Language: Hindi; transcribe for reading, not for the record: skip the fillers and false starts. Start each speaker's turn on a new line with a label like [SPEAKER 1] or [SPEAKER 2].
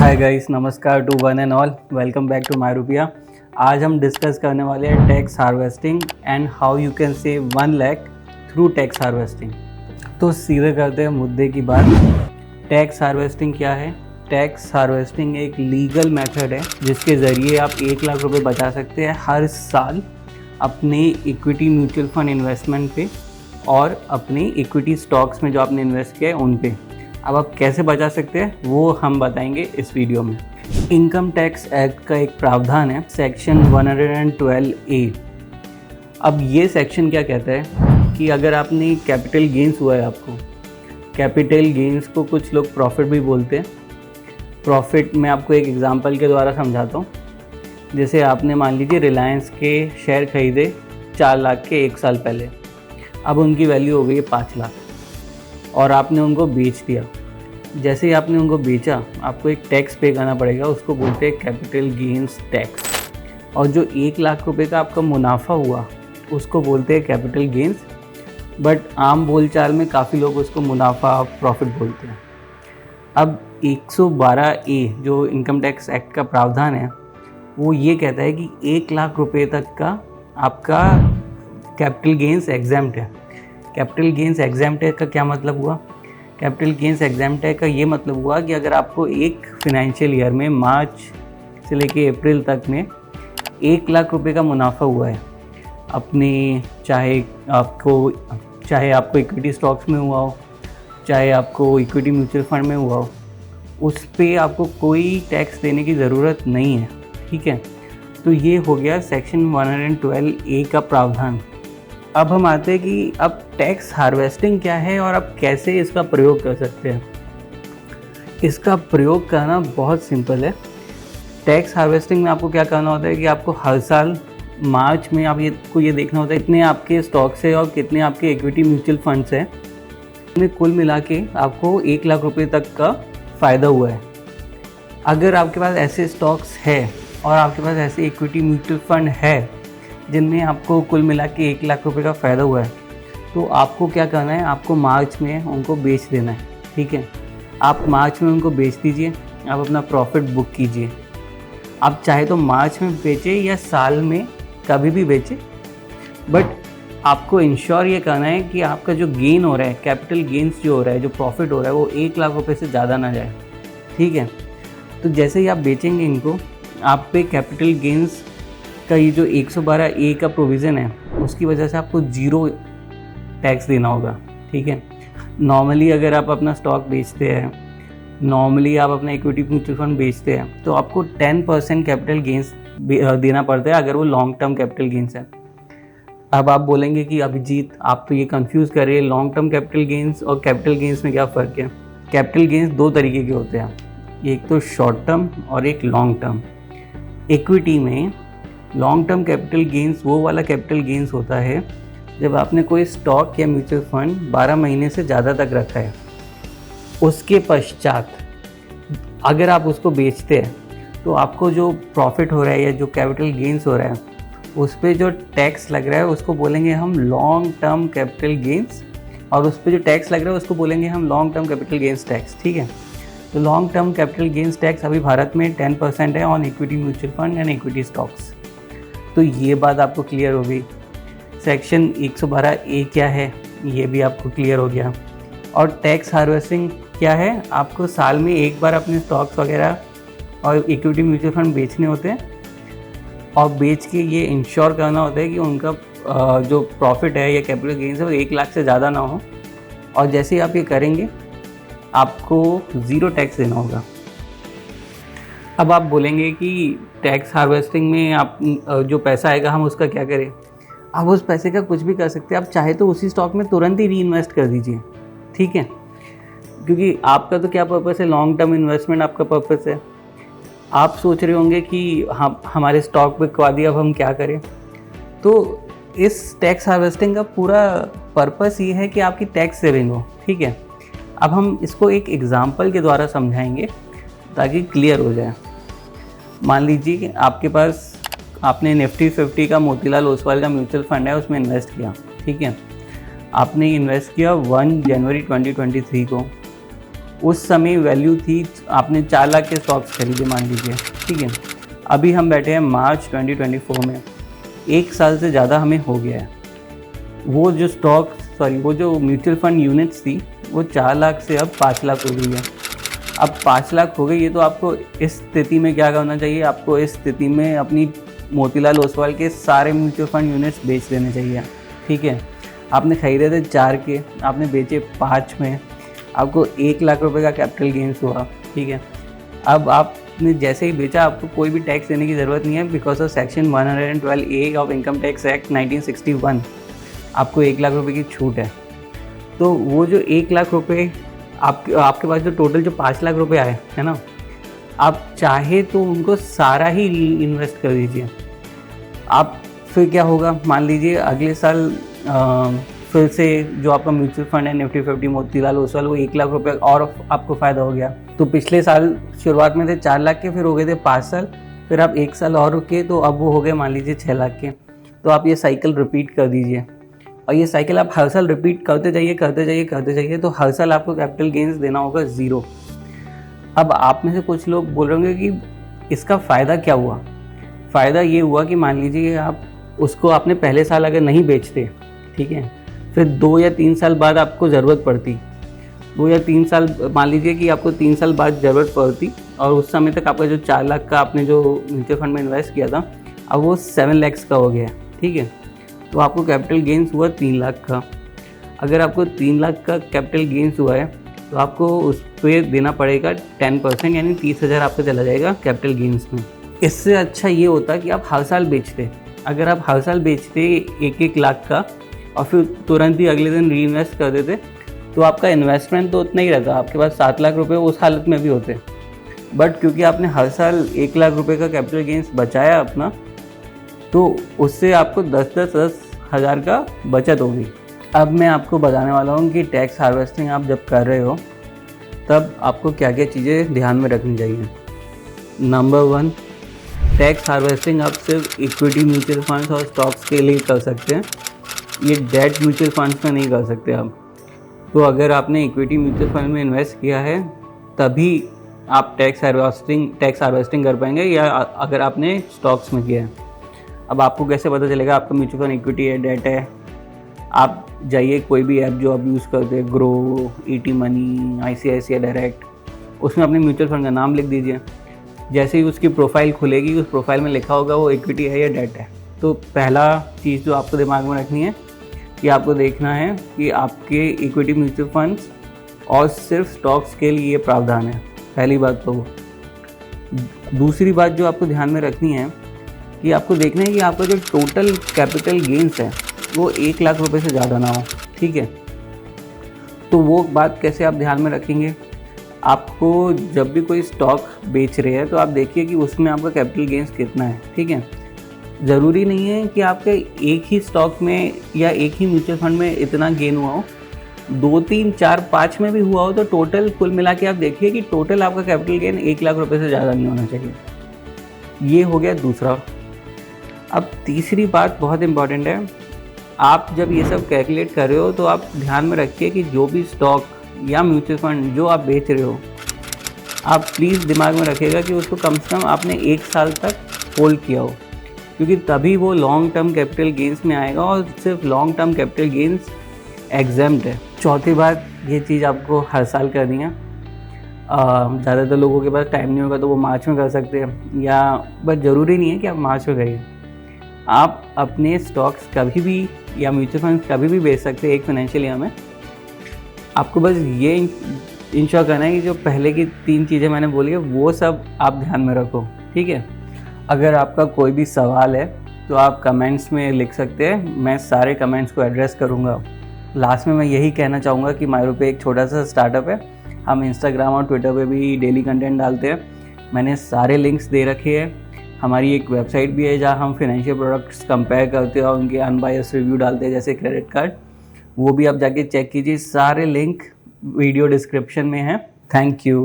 [SPEAKER 1] हाय गाइस, नमस्कार to one and all, welcome back to my Rupaya. आज हम डिस्कस करने वाले हैं tax harvesting and how you can save 1 lakh through tax harvesting. तो सीधे करते हैं मुद्दे की बात। टैक्स हार्वेस्टिंग क्या है? टैक्स हार्वेस्टिंग एक लीगल मेथड है जिसके ज़रिए आप 1 लाख रुपए बचा सकते हैं हर साल अपने इक्विटी म्यूचुअल फंड इन्वेस्टमेंट पे और अपने इक्विटी स्टॉक्स में जो आपने इन्वेस्ट किया है उन पे। अब आप कैसे बचा सकते हैं वो हम बताएंगे इस वीडियो में। इनकम टैक्स एक्ट का एक प्रावधान है सेक्शन 112A। अब ये सेक्शन क्या कहता है कि अगर आपने कैपिटल गेंस हुआ है, आपको कैपिटल गेंस को कुछ लोग प्रॉफिट भी बोलते हैं। प्रॉफिट मैं आपको एक एग्जांपल के द्वारा समझाता हूँ। जैसे आपने मान लीजिए रिलायंस के शेयर खरीदे 4 लाख के 1 साल पहले, अब उनकी वैल्यू हो गई है 5 लाख और आपने उनको बेच दिया। जैसे ही आपने उनको बेचा, आपको एक टैक्स पे करना पड़ेगा, उसको बोलते हैं कैपिटल गेंस टैक्स। और जो 1 लाख रुपए का आपका मुनाफा हुआ उसको बोलते हैं कैपिटल गेंस, बट आम बोलचाल में काफ़ी लोग उसको मुनाफा प्रॉफिट बोलते हैं। अब 112A जो इनकम टैक्स एक्ट का प्रावधान है वो ये कहता है कि 1 लाख रुपए तक का आपका कैपिटल गेंस एग्जैम्प्ट है। कैपिटल गेंस एग्जैम्प्ट है का क्या मतलब हुआ? कैपिटल गेंस एग्जैम्प्ट है का ये मतलब हुआ कि अगर आपको एक फिनेंशियल ईयर में मार्च से लेके अप्रैल तक में 1 लाख रुपए का मुनाफा हुआ है अपने, चाहे आपको इक्विटी स्टॉक्स में हुआ हो, चाहे आपको इक्विटी म्यूचुअल फंड में हुआ हो, उस पर आपको कोई टैक्स देने की ज़रूरत नहीं है। ठीक है, तो ये हो गया सेक्शन 112A का प्रावधान। अब हम आते हैं कि अब टैक्स हार्वेस्टिंग क्या है और आप कैसे इसका प्रयोग कर सकते हैं। इसका प्रयोग करना बहुत सिंपल है। टैक्स हार्वेस्टिंग में आपको क्या करना होता है कि आपको हर साल मार्च में आप ये देखना होता है कितने आपके स्टॉक्स है और कितने आपके इक्विटी म्यूचुअल फंड्स हैं। इनमें कुल मिला के आपको 1 लाख रुपए तक का फ़ायदा हुआ है। अगर आपके पास ऐसे स्टॉक्स है और आपके पास ऐसे इक्विटी म्यूचुअल फंड है जिनमें आपको कुल मिला के 1 लाख रुपए का फ़ायदा हुआ है, तो आपको क्या करना है, आपको मार्च में उनको बेच देना है। ठीक है, आप मार्च में उनको बेच दीजिए, आप अपना प्रॉफिट बुक कीजिए। आप चाहे तो मार्च में बेचें या साल में कभी भी बेचें, बट आपको इंश्योर ये करना है कि आपका जो गेन हो रहा है, कैपिटल गेंस जो हो रहा है, जो प्रॉफिट हो रहा है, वो 1 लाख रुपये से ज़्यादा ना जाए। ठीक है, तो जैसे ही आप बेचेंगे इनको, आप पे कैपिटल गेंस का ये जो 112A का प्रोविज़न है उसकी वजह से आपको 0 टैक्स देना होगा। ठीक है, नॉर्मली अगर आप अपना स्टॉक बेचते हैं, नॉर्मली आप अपना इक्विटी म्यूचुअल फंड बेचते हैं, तो आपको 10% कैपिटल गेंस देना पड़ता है अगर वो लॉन्ग टर्म कैपिटल गेंस है। अब आप बोलेंगे कि अभिजीत आप तो ये कंफ्यूज कर रहे हैं, लॉन्ग टर्म कैपिटल गेंस और कैपिटल गेंस में क्या फ़र्क है? कैपिटल गेंस 2 तरीके के होते हैं, एक तो शॉर्ट टर्म और एक लॉन्ग टर्म। इक्विटी में लॉन्ग टर्म कैपिटल गेंस वो वाला कैपिटल गेंस होता है जब आपने कोई स्टॉक या म्यूचुअल फंड 12 महीने से ज़्यादा तक रखा है, उसके पश्चात अगर आप उसको बेचते हैं तो आपको जो प्रॉफिट हो रहा है या जो कैपिटल गेंस हो रहा है उस पर जो टैक्स लग रहा है उसको बोलेंगे हम लॉन्ग टर्म कैपिटल गेंस, और उस पर जो टैक्स लग रहा है उसको बोलेंगे हम long term capital gains tax. ठीक है, तो long term capital gains tax अभी भारत में 10% है on equity mutual fund and equity stocks. तो ये बात आपको क्लियर हो गई। सेक्शन 112A क्या है ये भी आपको क्लियर हो गया। और टैक्स हार्वेस्टिंग क्या है? आपको साल में एक बार अपने स्टॉक्स वगैरह और इक्विटी म्यूचुअल फंड बेचने होते हैं और बेच के ये इंश्योर करना होता है कि उनका जो प्रॉफिट है या कैपिटल गेंस है वो 1 लाख से ज़्यादा ना हो। और जैसे ही आप ये करेंगे आपको 0 टैक्स देना होगा। अब आप बोलेंगे कि टैक्स हार्वेस्टिंग में आप जो पैसा आएगा हम उसका क्या करें? आप उस पैसे का कुछ भी कर सकते हैं। आप चाहे तो उसी स्टॉक में तुरंत ही री इन्वेस्ट कर दीजिए। ठीक है, क्योंकि आपका तो क्या पर्पस है, लॉन्ग टर्म इन्वेस्टमेंट आपका पर्पस है। आप सोच रहे होंगे कि हमारे स्टॉक बिकवा दिया, अब हम क्या करें? तो इस टैक्स हार्वेस्टिंग का पूरा पर्पस ये है कि आपकी टैक्स सेविंग हो। ठीक है, अब हम इसको एक एग्जाम्पल के द्वारा समझाएंगे ताकि क्लियर हो जाए। मान लीजिए कि आपके पास आपने निफ्टी 50 का मोतीलाल ओसवाल का म्यूचुअल फंड है, उसमें इन्वेस्ट किया। ठीक है, आपने इन्वेस्ट किया 1 जनवरी 2023 को उस समय वैल्यू थी, आपने 4 लाख के स्टॉक्स खरीदे मान लीजिए, ठीक है। अभी हम बैठे हैं मार्च 2024 में, 1 साल से ज़्यादा हमें हो गया है। वो जो म्यूचुअल फंड यूनिट्स थी वो 4 लाख से अब 5 लाख हो गई है। अब 5 लाख हो गई है तो आपको इस स्थिति में क्या करना चाहिए? आपको इस स्थिति में अपनी मोतीलाल ओसवाल के सारे म्यूचुअल फंड यूनिट्स बेच देने चाहिए, ठीक है। आपने खरीदे थे 4 के, आपने बेचे 5 में, आपको 1 लाख रुपए का कैपिटल गेन्स हुआ, ठीक है। अब आपने जैसे ही बेचा, आपको कोई भी टैक्स देने की ज़रूरत नहीं है, because of section 112A of income tax act 1961 आपको 1 लाख रुपए की छूट है। तो वो जो 1 लाख रुपए आपके पास जो टोटल जो 5 लाख रुपए आए है ना, आप चाहे तो उनको सारा ही इन्वेस्ट कर दीजिए। आप फिर क्या होगा, मान लीजिए अगले साल फिर से जो आपका म्यूचुअल फंड है निफ्टी 50 मोतीलाल ओसवाल, वो 1 लाख रुपए और आपको फ़ायदा हो गया। तो पिछले साल शुरुआत में थे 4 लाख के, फिर हो गए थे 5 साल, फिर आप 1 साल और रुके तो अब वो हो गए मान लीजिए 6 लाख के। तो आप ये साइकिल रिपीट कर दीजिए, और ये साइकिल आप हर साल रिपीट करते जाइए तो हर साल आपको कैपिटल गेन्स देना होगा 0। अब आप में से कुछ लोग बोल रहे होंगे कि इसका फ़ायदा क्या हुआ? फ़ायदा ये हुआ कि मान लीजिए आप उसको आपने पहले साल अगर नहीं बेचते, ठीक है, फिर 2 या 3 साल बाद आपको ज़रूरत पड़ती, 2 या 3 साल, मान लीजिए कि आपको 3 साल बाद ज़रूरत पड़ती, और उस समय तक आपका जो 4 लाख का आपने जो म्यूचुअल फंड में इन्वेस्ट किया था, अब वो 7 लाख का हो गया, ठीक है। तो आपको कैपिटल गेन्स हुआ 3 लाख का। अगर आपको 3 लाख का कैपिटल गेन्स हुआ है तो आपको उस पर देना पड़ेगा 10%, यानी 30,000 आपका चला जाएगा कैपिटल गेन्स में। इससे अच्छा ये होता कि आप हर साल बेचते। अगर आप हर साल बेचते 1-1 लाख का और फिर तुरंत ही अगले दिन री इन्वेस्ट कर देते, तो आपका इन्वेस्टमेंट तो उतना ही रहता, आपके पास 7 लाख रुपये उस हालत में भी होते। बट क्योंकि आपने हर साल 1 लाख रुपये का कैपिटल गेन्स बचाया अपना, तो उससे आपको 10-10 हज़ार का बचत होगी। अब मैं आपको बताने वाला हूँ कि टैक्स हार्वेस्टिंग आप जब कर रहे हो तब आपको क्या क्या चीज़ें ध्यान में रखनी चाहिए। नंबर 1, टैक्स हार्वेस्टिंग आप सिर्फ इक्विटी म्यूचुअल फंड्स और स्टॉक्स के लिए कर सकते हैं, ये डेट म्यूचुअल फंड्स में नहीं कर सकते आप। तो अगर आपने इक्विटी म्यूचुअल फंड में इन्वेस्ट किया है तभी आप टैक्स हार्वेस्टिंग कर पाएंगे, या अगर आपने स्टॉक्स में किया है। अब आपको कैसे पता चलेगा आपका म्यूचुअल फंड इक्विटी है, डेट है? आप जाइए कोई भी ऐप जो आप यूज़ करते हैं, grow, ET money, ICICI direct, उसमें अपने म्यूचुअल फंड का नाम लिख दीजिए। जैसे ही उसकी प्रोफाइल खुलेगी, उस प्रोफाइल में लिखा होगा वो इक्विटी है या डेट है। तो पहला चीज़ जो आपको दिमाग में रखनी है कि आपको देखना है कि आपके इक्विटी म्यूचुअल फंड्स और सिर्फ स्टॉक्स के लिए ये प्रावधान है, पहली बात तो वो। दूसरी बात जो आपको ध्यान में रखनी है कि आपको देखना है कि आपका जो टोटल कैपिटल गेन्स है वो 1 लाख रुपए से ज़्यादा ना हो, ठीक है। तो वो बात कैसे आप ध्यान में रखेंगे? आपको जब भी कोई स्टॉक बेच रहे हैं तो आप देखिए कि उसमें आपका कैपिटल गेन्स कितना है, ठीक है। ज़रूरी नहीं है कि आपके एक ही स्टॉक में या एक ही म्यूचुअल फंड में इतना गेन हुआ हो, 2, 3, 4, 5 में भी हुआ हो, तो टोटल कुल मिला के आप देखिए कि टोटल आपका कैपिटल गेन 1 लाख रुपए से ज़्यादा नहीं होना चाहिए। ये हो गया दूसरा। अब तीसरी बात बहुत इम्पॉर्टेंट है, आप जब ये सब कैलकुलेट कर रहे हो तो आप ध्यान में रखिए कि जो भी स्टॉक या म्यूचुअल फंड जो आप बेच रहे हो, आप प्लीज़ दिमाग में रखिएगा कि उसको कम से कम आपने 1 साल तक होल्ड किया हो, क्योंकि तभी वो लॉन्ग टर्म कैपिटल गेन्स में आएगा, और सिर्फ long term capital gains exempt है। चौथी बात, ये चीज़ आपको हर साल करनी है। ज़्यादातर लोगों के पास टाइम नहीं होगा तो वो मार्च में कर सकते हैं, या बस ज़रूरी नहीं है कि आप मार्च में करिए। आप अपने स्टॉक्स कभी भी या म्यूचुअल फंड्स कभी भी बेच सकते हैं एक फाइनेंशियल ईयर में। आपको बस ये इंश्योर करना है कि जो पहले की 3 चीज़ें मैंने बोली है वो सब आप ध्यान में रखो, ठीक है। अगर आपका कोई भी सवाल है तो आप कमेंट्स में लिख सकते हैं, मैं सारे कमेंट्स को एड्रेस करूँगा। लास्ट में मैं यही कहना चाहूँगा कि मायरूपे एक छोटा सा स्टार्टअप है, हम इंस्टाग्राम और ट्विटर पे भी डेली कंटेंट डालते हैं। मैंने सारे लिंक्स दे रखे हैं। हमारी एक वेबसाइट भी है जहाँ हम फाइनेंशियल प्रोडक्ट्स कंपेयर करते हैं और उनके अनबायस्ड रिव्यू डालते हैं, जैसे क्रेडिट कार्ड। वो भी आप जाके चेक कीजिए, सारे लिंक वीडियो डिस्क्रिप्शन में हैं। Thank you.